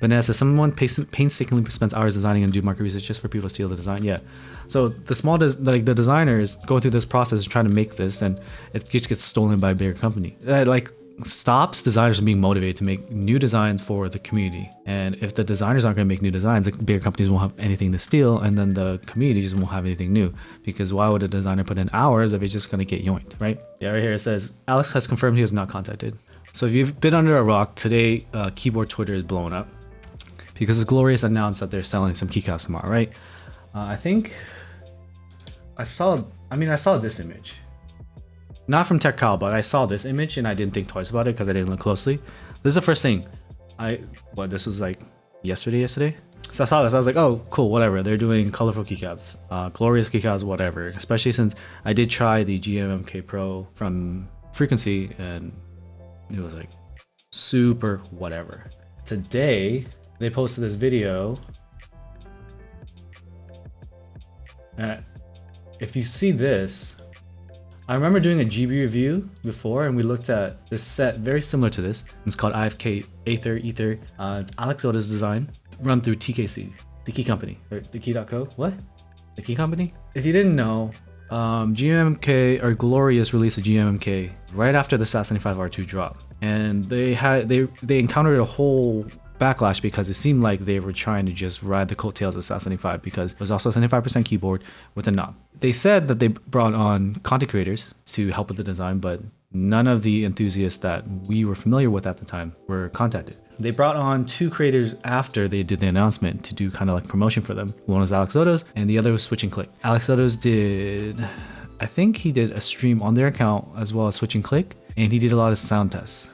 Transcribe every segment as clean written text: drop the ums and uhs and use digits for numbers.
Vanessa, someone painstakingly spends hours designing and do market research just for people to steal the design. Yeah. So the the designers go through this process trying to make this, and it just gets stolen by a bigger company. Like stops designers from being motivated to make new designs for the community. And if the designers aren't going to make new designs, the bigger companies won't have anything to steal, and then the community just won't have anything new. Because why would a designer put in hours if it's just going to get yoinked, right? Yeah, right here it says Alex has confirmed he was not contacted. So if you've been under a rock today, keyboard Twitter is blowing up because Glorious announced that they're selling some keycaps tomorrow, right? I think I saw this image. Not from TechCal, but I saw this image and I didn't think twice about it because I didn't look closely. This is the first thing. This was like yesterday. So I saw this, I was like, oh, cool, whatever. They're doing colorful keycaps, glorious keycaps, whatever. Especially since I did try the GMMK Pro from Frequency and it was like super whatever. Today, they posted this video. If you see this, I remember doing a GB review before and we looked at this set very similar to this. It's called IFK Aether, Alex Oda's design, run through TKC, the key company, or the key.co. What? The key company? If you didn't know, GMMK or Glorious released a GMMK right after the SAS-75R2 drop. And they encountered a whole backlash because it seemed like they were trying to just ride the coattails of SAS-75 because it was also a 75% keyboard with a knob. They said that they brought on content creators to help with the design, but none of the enthusiasts that we were familiar with at the time were contacted. They brought on 2 creators after they did the announcement to do kind of like promotion for them. One was Alex Odos and the other was Switch and Click. Alex Odos did, I think he did a stream on their account as well as Switch and Click, and he did a lot of sound tests.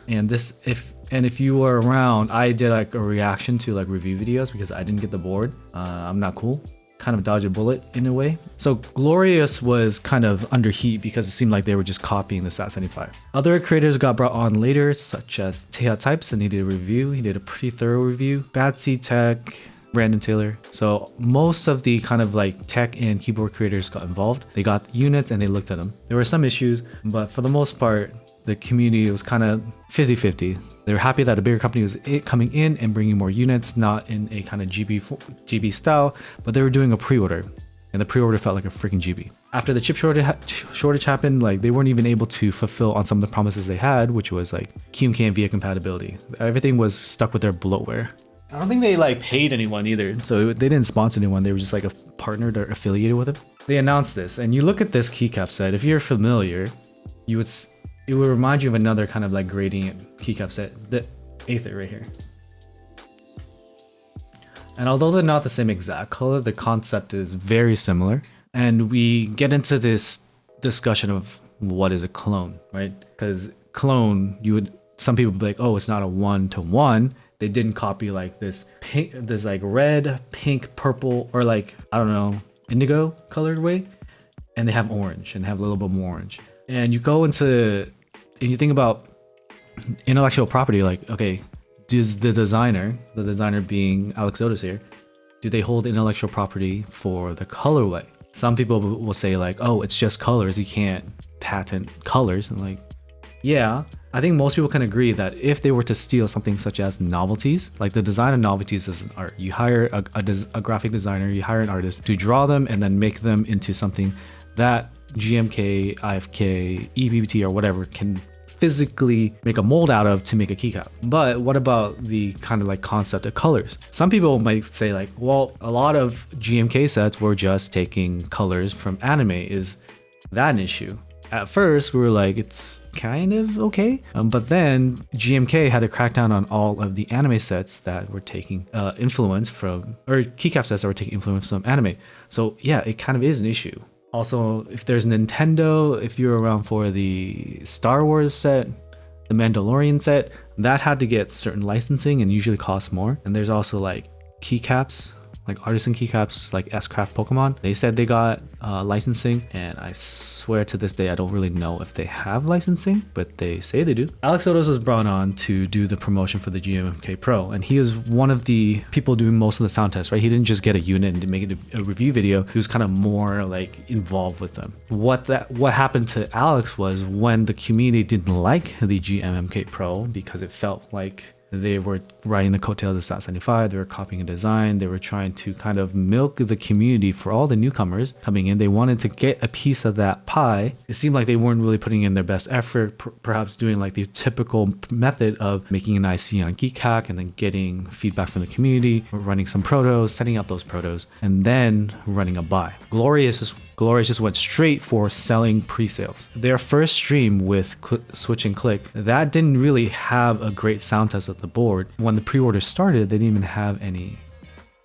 And if you were around, I did like a reaction to like review videos because I didn't get the board. I'm not cool. Kind of dodge a bullet in a way. So Glorious was kind of under heat because it seemed like they were just copying the SAS-75. Other creators got brought on later, such as Teha Types, and he did a review. He did a pretty thorough review. Bad Seed Tech, Brandon Taylor. So most of the kind of like tech and keyboard creators got involved. They got units and they looked at them. There were some issues, but for the most part, the community was kind of 50-50. They were happy that a bigger company was coming in and bringing more units, not in a kind of GB style, but they were doing a pre-order, and the pre-order felt like a freaking GB. After the chip shortage happened, like they weren't even able to fulfill on some of the promises they had, which was like QMK and VIA compatibility. Everything was stuck with their bloatware. I don't think they like paid anyone either, so they didn't sponsor anyone. They were just like a partner or affiliated with it. They announced this, and you look at this keycap set. If you're familiar, it would remind you of another kind of like gradient keycap set, the Aether right here. And although they're not the same exact color, the concept is very similar. And we get into this discussion of what is a clone, right? Because clone, some people would be like, oh, it's not a 1-to-1. They didn't copy like this pink, this like red, pink, purple, or like, I don't know, indigo colored way. And they have orange and have a little bit more orange. And you go into, and you think about intellectual property, like, okay, does the designer being Alex Otis here, do they hold intellectual property for the colorway? Some people will say like, oh, it's just colors, you can't patent colors. And like, yeah, I think most people can agree that if they were to steal something such as novelties, like the design of novelties is an art. You hire a graphic designer, you hire an artist to draw them and then make them into something that GMK, IFK, EBBT, or whatever can physically make a mold out of to make a keycap. But what about the kind of like concept of colors? Some people might say like, well, a lot of GMK sets were just taking colors from anime. Is that an issue? At first, we were like, it's kind of okay. But then GMK had to crack down on all of the anime sets that were taking influence from, or keycap sets that were taking influence from anime. So yeah, it kind of is an issue. Also, if there's Nintendo, if you're around for the Star Wars set, the Mandalorian set, that had to get certain licensing and usually costs more. And there's also like keycaps, like artisan keycaps, like S-Craft Pokemon. They said they got licensing, and I swear to this day, I don't really know if they have licensing, but they say they do. Alex Odos was brought on to do the promotion for the GMMK Pro, and he is one of the people doing most of the sound tests, right? He didn't just get a unit and make it a review video. He was kind of more like involved with them. What happened to Alex was when the community didn't like the GMMK Pro because it felt like They were riding the coattails of the SAT 75. They were copying a design. They were trying to kind of milk the community for all the newcomers coming in. They wanted to get a piece of that pie. It seemed like they weren't really putting in their best effort, perhaps doing like the typical method of making an IC on keycap and then getting feedback from the community, running some protos, setting up those protos, and then running a buy. Glorious just went straight for selling pre-sales. Their first stream with Switch and Click, that didn't really have a great sound test of the board. When the pre-order started, they didn't even have any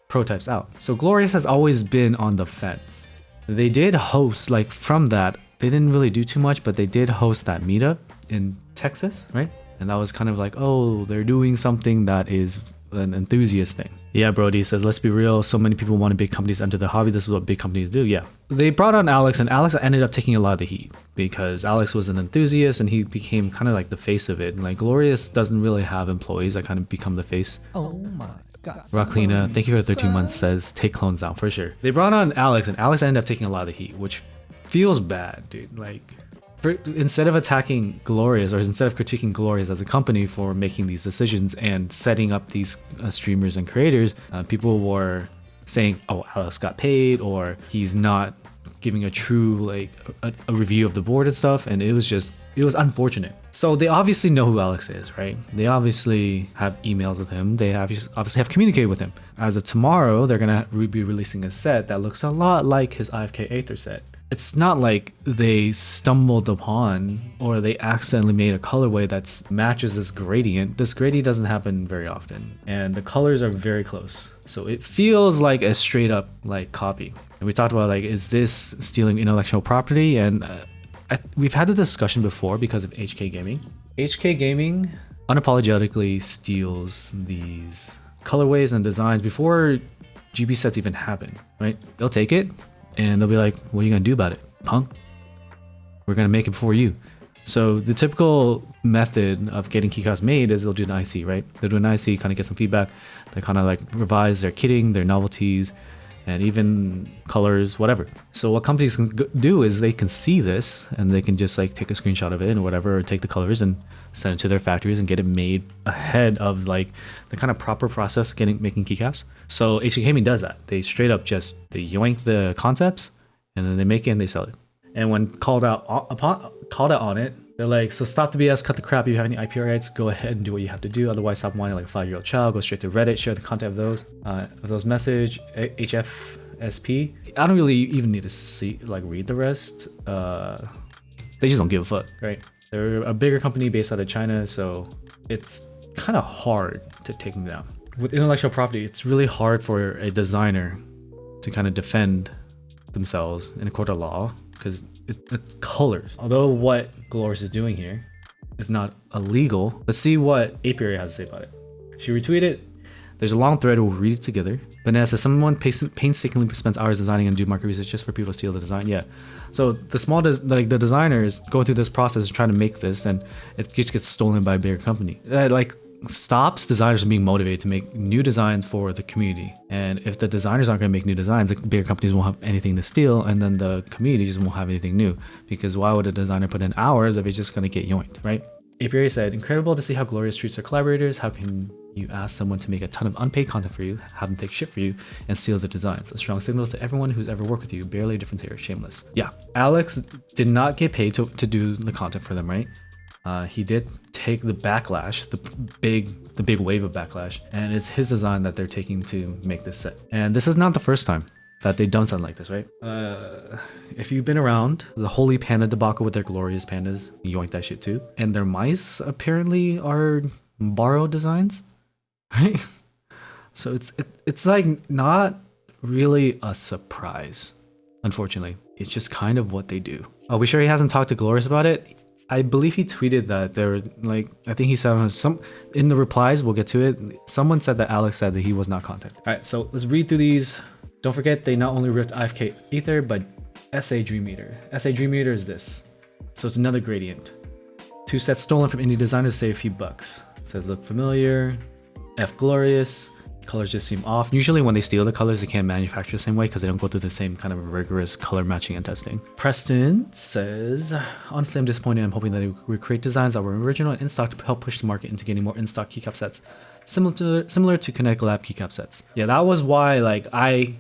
prototypes out. So Glorious has always been on the fence. They did host, like from that, they didn't really do too much, but they did host that meetup in Texas, right? And that was kind of like, oh, they're doing something that is an enthusiast thing. Yeah, Brody says, let's be real, so many people want big companies enter the hobby. This is what big companies do. Yeah, they brought on Alex, and Alex ended up taking a lot of the heat because Alex was an enthusiast and he became kind of like the face of it. And like Glorious doesn't really have employees that kind of become the face. Oh my god. Rocklina, thank you for 13 months, says take clones out for sure. They brought on Alex, and Alex ended up taking a lot of the heat, which feels bad, dude. Like, instead of attacking Glorious, or instead of critiquing Glorious as a company for making these decisions and setting up these streamers and creators, people were saying, oh, Alex got paid, or he's not giving a true, like, a review of the board and stuff. And it was unfortunate. So they obviously know who Alex is, right? They obviously have emails with him. They obviously have communicated with him. As of tomorrow, they're going to be releasing a set that looks a lot like his IFK Aether set. It's not like they stumbled upon or they accidentally made a colorway that matches this gradient. This gradient doesn't happen very often, and the colors are very close. So it feels like a straight up like copy. And we talked about like, is this stealing intellectual property? And we've had the discussion before because of HK Gaming. HK Gaming unapologetically steals these colorways and designs before GB sets even happen, right? They'll take it and they'll be like, what are you gonna do about it, punk? We're gonna make it for you. So the typical method of getting keycaps made is they'll do an IC, right? They'll do an IC, kind of get some feedback. They kind of like revise their kitting, their novelties, and even colors, whatever. So what companies can do is they can see this and they can just like take a screenshot of it and whatever, or take the colors and send it to their factories and get it made ahead of like the kind of proper process of making keycaps. So HK Gaming does that. They straight up just, they yoink the concepts and then they make it and they sell it. And when called out on it, they're like, so stop the BS, cut the crap. If you have any IP rights, go ahead and do what you have to do. Otherwise, stop whining like a 5-year-old child. Go straight to Reddit, share the content of those message, HFSP. I don't really even need to read the rest. They just don't give a fuck, right? They're a bigger company based out of China, so it's kind of hard to take them down. With intellectual property, it's really hard for a designer to kind of defend themselves in a court of law because it's colors. Although what Glorious is doing here is not illegal, let's see what Aether has to say about it. She retweeted, there's a long thread, we'll read it together. Vanessa says, someone painstakingly spends hours designing and do market research just for people to steal the design. Yeah. So the the designers go through this process trying to make this, and it just gets stolen by a bigger company. Like stops designers from being motivated to make new designs for the community. And if the designers aren't going to make new designs, the bigger companies won't have anything to steal, and then the community just won't have anything new. Because why would a designer put in hours if it's just going to get yoinked, right? Apiary said, incredible to see how Glorious treats their collaborators. How can you ask someone to make a ton of unpaid content for you, have them take shit for you, and steal the designs? A strong signal to everyone who's ever worked with you. Barely a difference here. Shameless. Yeah, Alex did not get paid to do the content for them, right? He did take the backlash, the big wave of backlash, and it's his design that they're taking to make this set. And this is not the first time that they've done something like this, right? If you've been around the Holy Panda debacle with their Glorious Pandas, you yoink that shit too. And their mice apparently are borrowed designs, right? So it's like not really a surprise, unfortunately. It's just kind of what they do. Are we sure he hasn't talked to Glorious about it? I believe he tweeted that there were like, I think he said some in the replies, we'll get to it. Someone said that Alex said that he was not contacted. All right, so let's read through these. Don't forget, they not only ripped IFK Aether, but SA Dreameater. SA Dreameater is this. So it's another gradient. 2 sets stolen from indie designers to save a few bucks. It says look familiar. F Glorious. Colors just seem off. Usually when they steal the colors, they can't manufacture the same way because they don't go through the same kind of rigorous color matching and testing. Preston says, honestly, I'm disappointed. I'm hoping that they recreate designs that were original and in stock to help push the market into getting more in-stock keycap sets. Similar to Kinetic Lab keycap sets. Yeah, that was why like I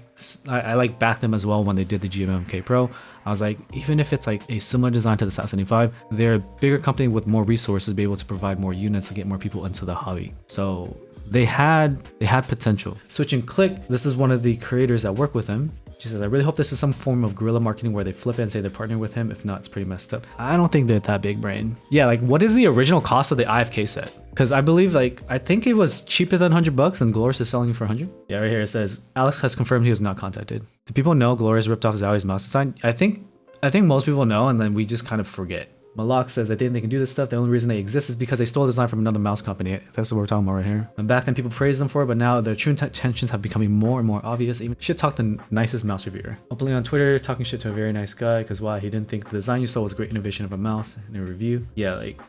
like backed them as well when they did the GMMK Pro. I was like, even if it's like a similar design to the SAT-75, they're a bigger company with more resources to be able to provide more units to get more people into the hobby. So they had potential. Switching Click, this is one of the creators that work with him. She says, I really hope this is some form of guerrilla marketing where they flip it and say they're partnering with him. If not, it's pretty messed up. I don't think they're that big brain. Yeah, like what is the original cost of the IFK set? Because I believe I think it was cheaper than $100 and Glorious is selling it for 100. Yeah, right here it says, Alex has confirmed he was not contacted. Do people know Glorious ripped off Zowie's mouse design? I think most people know, and then we just kind of forget. Malak says, I think they can do this stuff. The only reason they exist is because they stole design from another mouse company. That's what we're talking about right here. And back then people praised them for it, but now their true intentions have becoming more and more obvious. Even shit talk the nicest mouse reviewer. Openly on Twitter, talking shit to a very nice guy because why? He didn't think the design you stole was a great innovation of a mouse in a review. Yeah, like...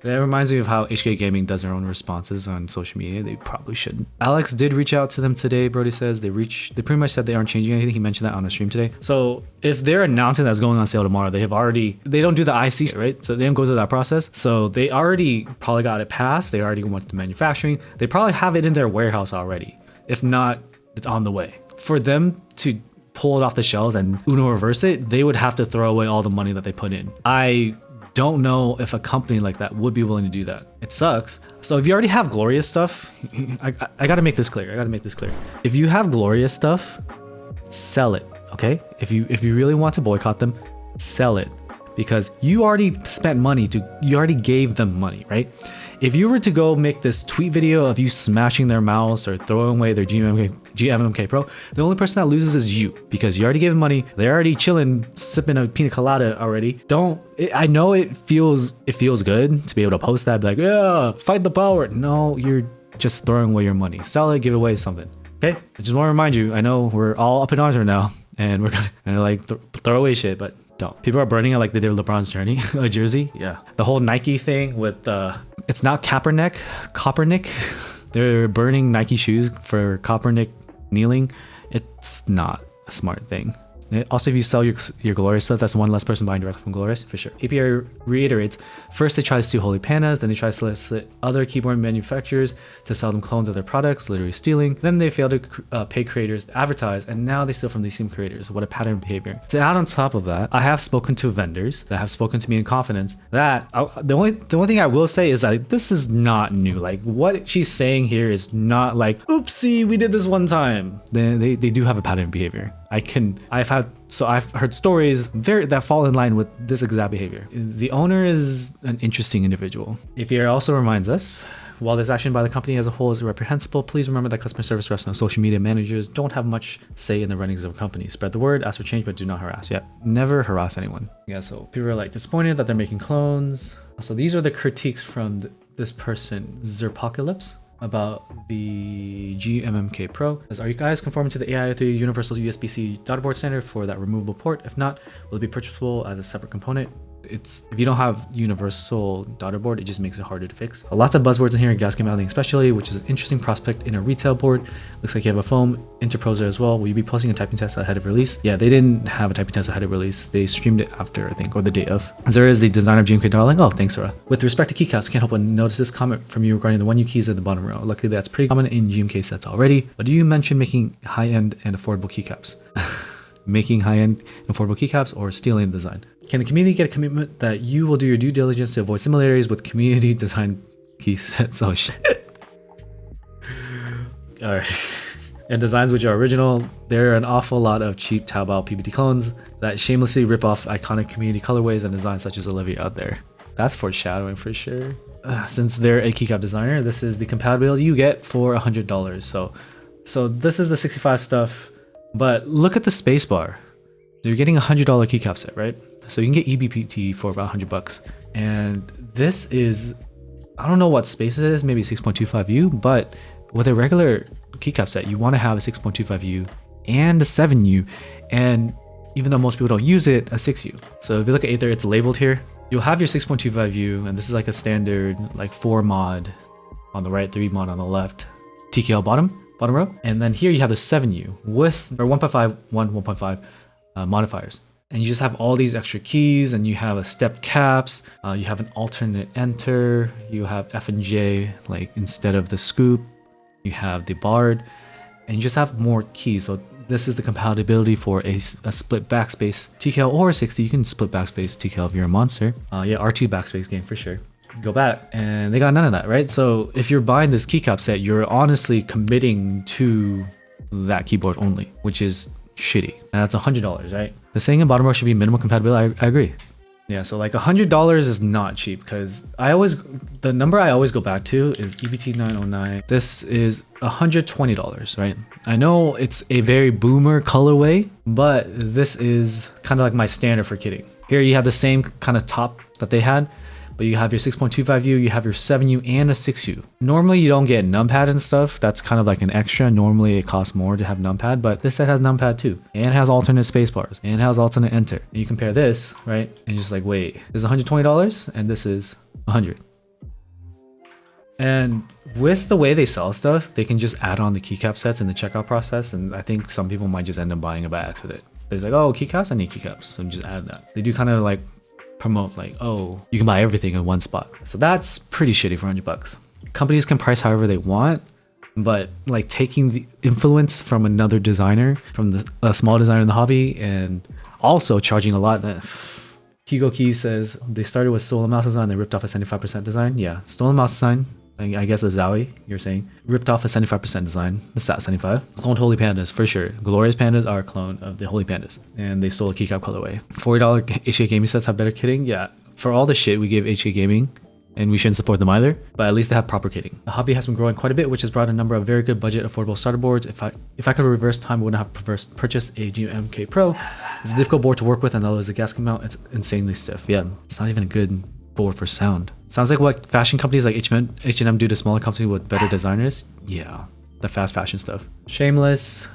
That reminds me of how HK Gaming does their own responses on social media. They probably shouldn't. Alex did reach out to them today, Brody says. They pretty much said they aren't changing anything. He mentioned that on a stream today. So if they're announcing that's going on sale tomorrow, they don't do the IC, right? So they don't go through that process. So they already probably got it passed. They already went to manufacturing. They probably have it in their warehouse already. If not, it's on the way. For them to pull it off the shelves and Uno reverse it, they would have to throw away all the money that they put in. I don't know if a company like that would be willing to do that. It sucks. So if you already have Glorious stuff, I gotta make this clear. If you have Glorious stuff, sell it, okay? If you really want to boycott them, sell it. Because you already spent money you already gave them money, right? If you were to go make this tweet video of you smashing their mouse or throwing away their GMMK Pro, the only person that loses is you because you already gave them money. They're already chilling, sipping a pina colada already. I know it feels good to be able to post that, be like, yeah, fight the power. No, you're just throwing away your money. Sell it, give away something. Okay? I just want to remind you, I know we're all up in arms right now and we're gonna like throw away shit, but don't. People are burning it like they did LeBron's jersey. Yeah. The whole Nike thing with it's not Kaepernick. They're burning Nike shoes for Kaepernick kneeling. It's not a smart thing. Also, if you sell your Glorious stuff, that's one less person buying directly from Glorious, for sure. API reiterates, first they try to steal Holy Pandas, then they try to solicit other keyboard manufacturers to sell them clones of their products, literally stealing. Then they fail to pay creators to advertise, and now they steal from these same creators. What a pattern of behavior. To add on top of that, I have spoken to vendors that have spoken to me in confidence that the only thing I will say is that this is not new. Like what she's saying here is not like, oopsie, we did this one time. They do have a pattern of behavior. I've heard stories that fall in line with this exact behavior. The owner is an interesting individual. API also reminds us, while this action by the company as a whole is reprehensible, please remember that customer service reps and social media managers don't have much say in the runnings of a company. Spread the word, ask for change, but do not harass. Yeah, never harass anyone. Yeah, so people are like disappointed that they're making clones. So these are the critiques from this person, Zerpocalypse, about the GMMK Pro. Are you guys conforming to the Aether Universal USB-C daughterboard standard for that removable port? If not, will it be purchasable as a separate component? If you don't have universal daughterboard, it just makes it harder to fix. Lots of buzzwords in here, gas mounting especially, which is an interesting prospect in a retail board. Looks like you have a foam interposer as well. Will you be posting a typing test ahead of release? Yeah, they didn't have a typing test ahead of release. They streamed it after, I think, or the day of. Zara is the designer of GMK Darling. Oh, thanks, Zara. With respect to keycaps, can't help but notice this comment from you regarding the 1U keys at the bottom row. Luckily, that's pretty common in GMK sets already. But do you mention making high-end and affordable keycaps? Making high-end and affordable keycaps or stealing the design? Can the community get a commitment that you will do your due diligence to avoid similarities with community design key sets? Oh shit. Alright. And designs which are original, there are an awful lot of cheap Taobao PBT clones that shamelessly rip off iconic community colorways and designs such as Olivia out there. That's foreshadowing for sure. Since they're a keycap designer, this is the compatibility you get for $100. So this is the 65 stuff. But look at the spacebar. You're getting a $100 keycap set, right? So you can get EBPT for about $100. And this is, I don't know what space it is, maybe 6.25U, but with a regular keycap set, you want to have a 6.25U and a 7U. And even though most people don't use it, a 6U. So if you look at Aether, it's labeled here. You'll have your 6.25U, and this is like a standard like 4 mod on the right, 3 mod on the left. TKL bottom row. And then here you have the 7U with, or 1.5, 1.5 modifiers. And you just have all these extra keys, and you have a step caps, you have an alternate enter, you have F and J like instead of the scoop, you have the bard, and you just have more keys. So this is the compatibility for a split backspace TKL or 60. You can split backspace TKL if you're a monster. Yeah, R2 backspace game for sure. Go back, and they got none of that, right? So if you're buying this keycap set, you're honestly committing to that keyboard only, which is shitty. And that's $100, right? The saying in bottom row should be minimal compatibility. I agree. Yeah, so like $100 is not cheap, because the number I always go back to is EBT 909. This is $120, right? I know it's a very boomer colorway, but this is kind of like my standard for kitting. Here you have the same kind of top that they had, but you have your 6.25U, you have your 7U and a 6U. Normally you don't get numpad and stuff. That's kind of like an extra. Normally it costs more to have numpad, but this set has numpad too, and has alternate space bars, and has alternate enter. And you compare this, right? And you're just like, wait, this is $120 and this is $100. And with the way they sell stuff, they can just add on the keycap sets in the checkout process. And I think some people might just end up buying a by accident. It's like, oh, keycaps, I need keycaps. So just add that. They do kind of like promote like, oh, you can buy everything in one spot. So that's pretty shitty for $100. Companies can price however they want, but like taking the influence from another designer, from a small designer in the hobby, and also charging a lot. That Kigo Key says they started with stolen mouse design, they ripped off a 75% design. Yeah, stolen mouse design. I guess a Zowie, you're saying, ripped off a 75% design, the Stat 75. Cloned Holy Pandas, for sure. Glorious Pandas are a clone of the Holy Pandas, and they stole a keycap colorway. $40 HK Gaming sets have better kitting? Yeah, for all the shit we give HK Gaming, and we shouldn't support them either, but at least they have proper kitting. The hobby has been growing quite a bit, which has brought a number of very good budget, affordable starter boards. If I could reverse time, I wouldn't have purchased a GMMK Pro. It's a difficult board to work with, and although it's a gasket mount, it's insanely stiff. Yeah, it's not even a good board for sound. Sounds like what fashion companies like H&M do to smaller companies with better designers. Yeah, the fast fashion stuff. Shameless,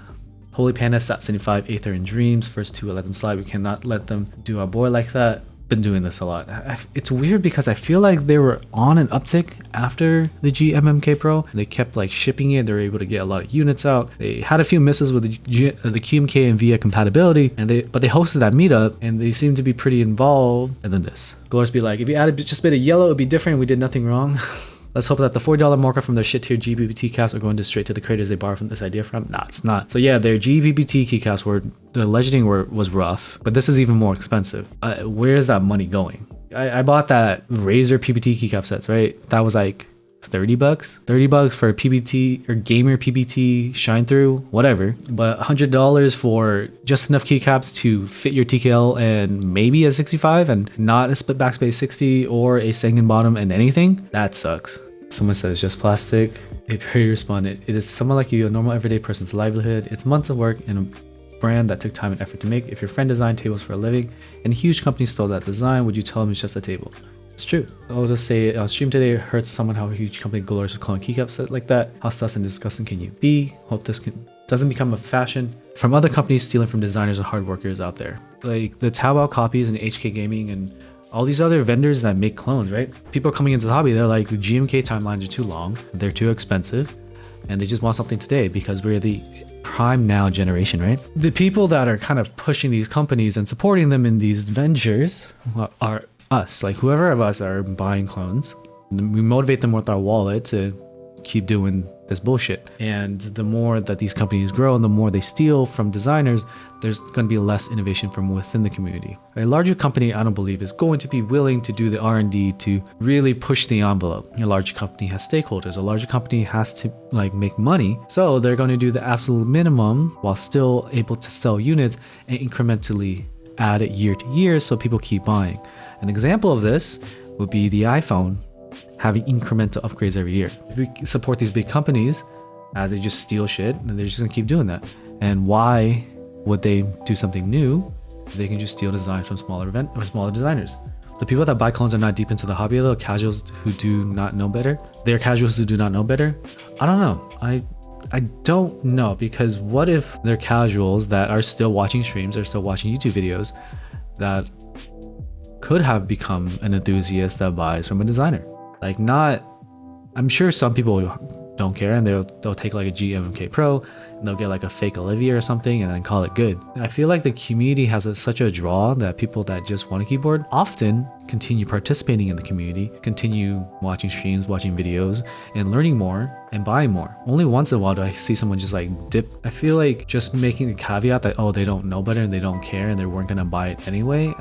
Holy Panda, Stat 75, Aether, and Dreams. First two, I let them slide. We cannot let them do our boy like that. Been doing this a lot. It's weird because I feel like they were on an uptick after the GMMK Pro. They kept like shipping it. They were able to get a lot of units out. They had a few misses with the QMK and VIA compatibility, but they hosted that meetup and they seemed to be pretty involved. And then this. Glorious be like, if you added just a bit of yellow, it'd be different. We did nothing wrong. Let's hope that the $40 markup from their shit tier GBBT caps are going to straight to the creators they borrowed from this idea from. Nah, it's not. So yeah, their GBBT keycaps the legending was rough, but this is even more expensive. Where is that money going? I bought that Razer PBT keycap sets, right? That was like $30, $30 for a PBT or gamer PBT shine through, whatever. But $100 for just enough keycaps to fit your TKL and maybe a 65 and not a split backspace 60 or a Sengen bottom and anything. That sucks. Someone says just plastic. A very responded. It is someone like you, a normal everyday person's livelihood. It's months of work in a brand that took time and effort to make. If your friend designed tables for a living and a huge company stole that design, would you tell him it's just a table? It's true. I'll just say on stream today, it hurts someone how a huge company glorious with clone keycaps set like that. How sus and disgusting can you be? Hope this doesn't become a fashion from other companies stealing from designers and hard workers out there. Like the Taobao copies and HK Gaming and all these other vendors that make clones, right? People are coming into the hobby, they're like, the GMK timelines are too long, they're too expensive, and they just want something today because we're the prime now generation, right? The people that are kind of pushing these companies and supporting them in these ventures are us, like whoever of us are buying clones. We motivate them with our wallet to keep doing this bullshit. And the more that these companies grow and the more they steal from designers, there's going to be less innovation from within the community. A larger company, I don't believe, is going to be willing to do the R&D to really push the envelope. A larger company has stakeholders. A larger company has to like make money. So they're going to do the absolute minimum while still able to sell units and incrementally add it year to year so people keep buying. An example of this would be the iPhone having incremental upgrades every year. If we support these big companies as they just steal shit, then they're just gonna keep doing that. And why would they do something new if they can just steal designs from smaller designers? The people that buy clones are not deep into the hobby, though. Casuals who do not know better. They're casuals who do not know better. I don't know. I don't know, because what if they're casuals that are still watching streams or still watching YouTube videos that could have become an enthusiast that buys from a designer? Like, not, I'm sure some people don't care, and they'll take like a GMMK Pro and they'll get like a fake Olivia or something and then call it good. I feel like the community has such a draw that people that just want a keyboard often continue participating in the community, continue watching streams, watching videos, and learning more and buying more. Only once in a while do I see someone just like dip. I feel like just making a caveat that, oh, they don't know better and they don't care and they weren't gonna buy it anyway.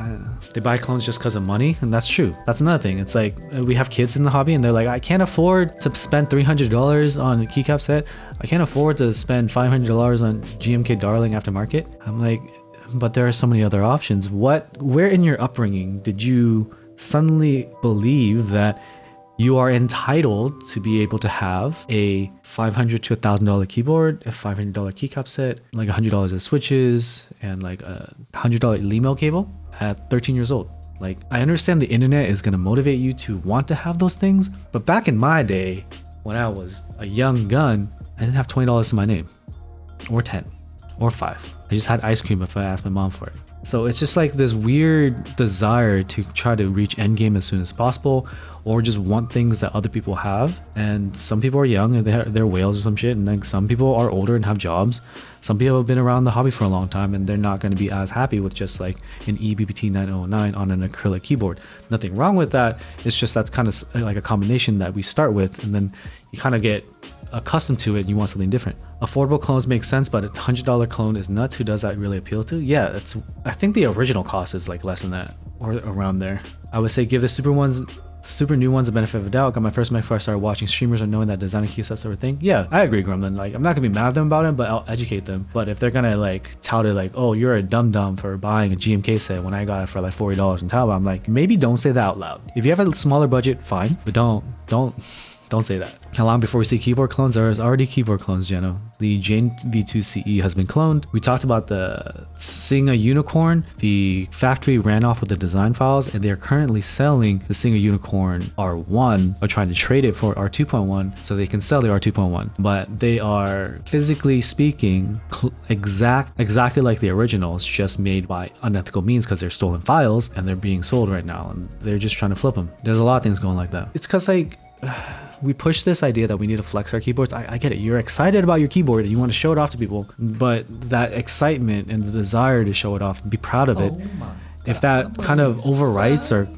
They buy clones just because of money, and that's true. That's another thing. It's like we have kids in the hobby and they're like, I can't afford to spend $300 on a keycap set. I can't afford to spend $500 on GMK Darling aftermarket. I'm like, but there are so many other options. Where in your upbringing did you suddenly believe that you are entitled to be able to have a $500 to $1,000 keyboard, a $500 keycap set, like $100 of switches, and like a $100 Limo cable at 13 years old? Like, I understand the internet is going to motivate you to want to have those things, but back in my day, when I was a young gun, I didn't have $20 to my name, or 10, or 5. I just had ice cream if I asked my mom for it. So it's just like this weird desire to try to reach endgame as soon as possible, or just want things that other people have. And some people are young and they're whales or some shit, and like some people are older and have jobs. Some people have been around the hobby for a long time and they're not going to be as happy with just like an EBBT 909 on an acrylic keyboard. Nothing wrong with that. It's just that's kind of like a combination that we start with, and then you kind of get accustomed to it and you want something different. Affordable clones make sense, but a $100 clone is nuts. Who does that really appeal to? Yeah, I think the original cost is like less than that or around there. I would say give the super new ones a benefit of a doubt. Got my first mic before I started watching streamers or knowing that designer keysets are a thing. Yeah, I agree, Gremlin. Like, I'm not gonna be mad at them about it, but I'll educate them. But if they're gonna like tout it like, oh, you're a dum-dum for buying a GMK set when I got it for like $40 in Taobao, I'm like, maybe don't say that out loud. If you have a smaller budget, fine, but don't say that. How long before we see keyboard clones? There is already keyboard clones, Jeno. The Jane V2 CE has been cloned. We talked about the Singa Unicorn. The factory ran off with the design files, and they are currently selling the Singa Unicorn R1 or trying to trade it for R2.1 so they can sell the R2.1. But they are, physically speaking, exactly like the originals, just made by unethical means because they're stolen files and they're being sold right now, and they're just trying to flip them. There's a lot of things going like that. It's because like we push this idea that we need to flex our keyboards. I get it. You're excited about your keyboard and you want to show it off to people, but that excitement and the desire to show it off and be proud of it, if that kind of overwrites or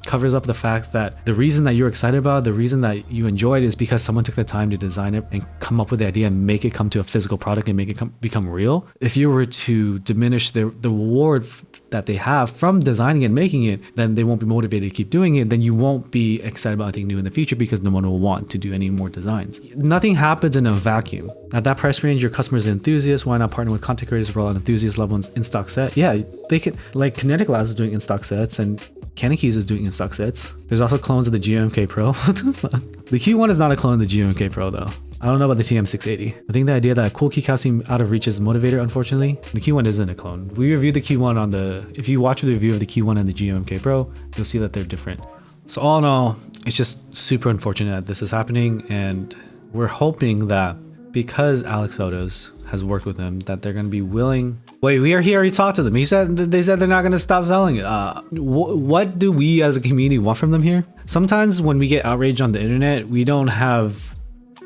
covers up the fact that the reason that you're excited about it, the reason that you enjoy it is because someone took the time to design it and come up with the idea and make it come to a physical product and make it become real. If you were to diminish the reward that they have from designing and making it, then they won't be motivated to keep doing it. Then you won't be excited about anything new in the future because no one will want to do any more designs. Nothing happens in a vacuum. At that price range, your customer is an enthusiast. Why not partner with content creators to roll out an enthusiast level in-stock set? Yeah, they could, like Kinetic Labs is doing in-stock sets and Cannon Keys is doing in-stock sets. There's also clones of the GMMK Pro. The Q1 is not a clone of the GMMK Pro though. I don't know about the TM680. I think the idea that cool keycaps seem out of reach is a motivator, unfortunately. The Q1 isn't a clone. We reviewed the Q1 on the, if you watch the review of the Q1 and the GMMK Pro, you'll see that they're different. So all in all, it's just super unfortunate that this is happening, and we're hoping that because Alex Otis has worked with them, that they're going to be willing. Wait, he already talked to them. They said they're not going to stop selling it. What do we as a community want from them here? Sometimes when we get outraged on the internet, we don't have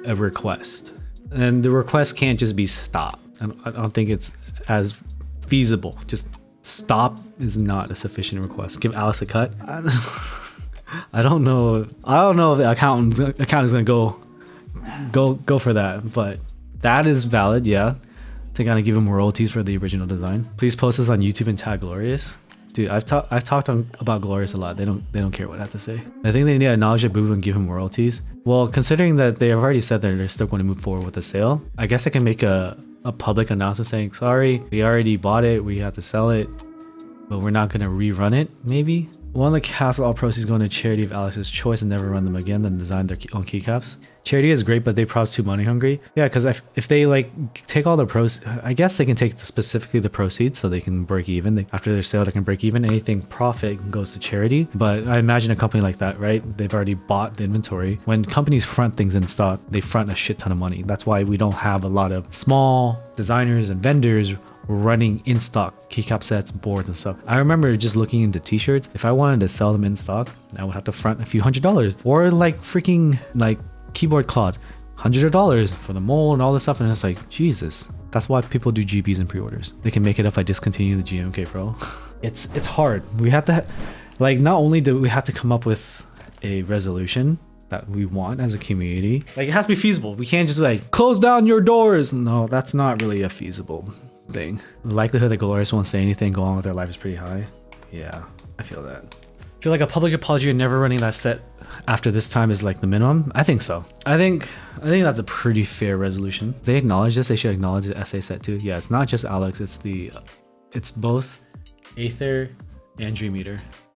a request, and the request can't just be stop. I don't think it's as feasible. Just stop is not a sufficient request. Give Alex a cut. I don't know if the accountant is gonna go for that, but that is valid. Yeah, to kind of give him royalties for the original design. Please post this on YouTube and tag Glorious. Dude, I've talked about Glorious a lot. They don't care what I have to say. I think they need to acknowledge that Boo and give him royalties. Well, considering that they have already said that they're still going to move forward with the sale, I guess I can make a public announcement saying, sorry, we already bought it, we have to sell it, but we're not going to rerun it, maybe? One of the caps all proceeds going to charity of Alex's choice and never run them again, then design their own keycaps. Charity is great, but they probably too money hungry. Yeah, because if they like take all the pros, I guess they can take specifically the proceeds so they can break even. After their sale, they can break even. Anything profit goes to charity. But I imagine a company like that, right? They've already bought the inventory. When companies front things in stock, they front a shit ton of money. That's why we don't have a lot of small designers and vendors running in stock keycap sets, boards, and stuff. I remember just looking into t-shirts. If I wanted to sell them in stock, I would have to front a few $100s, or like freaking like keyboard cloths. hundreds of dollars for the mold and all this stuff, and it's like, Jesus. That's why people do GBs and pre-orders. They can make it up by discontinuing the GMMK Pro. It's hard. We have to, like, not only do we have to come up with a resolution that we want as a community, like, it has to be feasible. We can't just like close down your doors. No, that's not really a feasible thing. The likelihood that Glorious won't say anything, go on with their life is pretty high. Yeah, I feel that. I feel like a public apology and never running that set after this time is like the minimum. I think so. I think that's a pretty fair resolution. If they acknowledge this, they should acknowledge the SA set too. Yeah, it's not just Alex, it's both Aether and Dreameater.